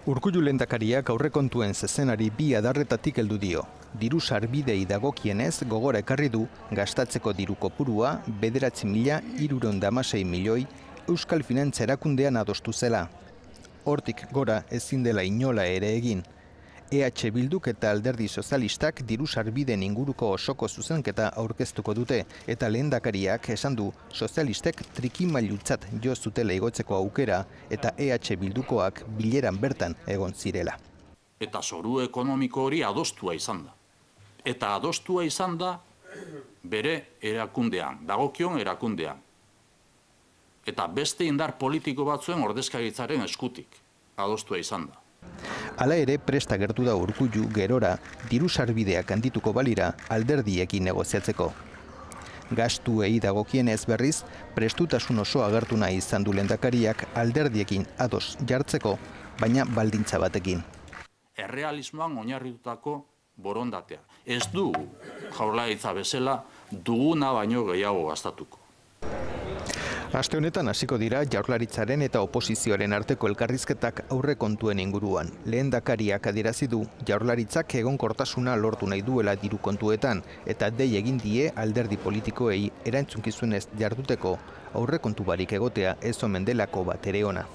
Urkullu lehendakariak aurrekontuen zezenari bi adarretatik heldu dio. Diru sarbidei dagokienez gogora ekarri du gastatzeko diru kopurua 9.316 milioi Euskal Finantza Erakundean adostu zela. Hortik gora ezin dela inola ere egin. EH Bilduk eta Alderdi Sozialistak diru sarbideen inguruko osoko zuzenketa aurkeztuko dute eta lehendakariak esan du sozialistek trikimailutzat jo zutela igotzeko aukera eta EH Bildukoak bileran bertan egon zirela. Eta zoru ekonomiko hori adostua izan da. Eta adostua izan da bere erakundean, dagokion erakundean. Eta beste indar politiko batzuen ordezkaritzaren eskutik adostua izan da. Hala ere, presta gertu da Urkullu gerora diru sarbideak handituko balira alderdiekin negoziatzeko. Gastuei dagokienez berriz, prestutasun oso agertu nahi izan du lehendakariak alderdiekin ados jartzeko, baina baldintza batekin. Errealismoan oinarritutako borondatea. Ez du Jaurlaritza bezala duguna baino gehiago gastatuko. Aste honetan hasiko dira Jaurlaritzaren eta oposizioaren arteko elkarrizketak aurrekontuen inguruan. Lehendakariak adierazi du Jaurlaritzak egonkortasuna lortu nahi duela diru kontuetan eta dei egin die alderdi politikoei erantzunkizunez jarduteko aurrekontu barik egotea ez omen delako bat ere ona.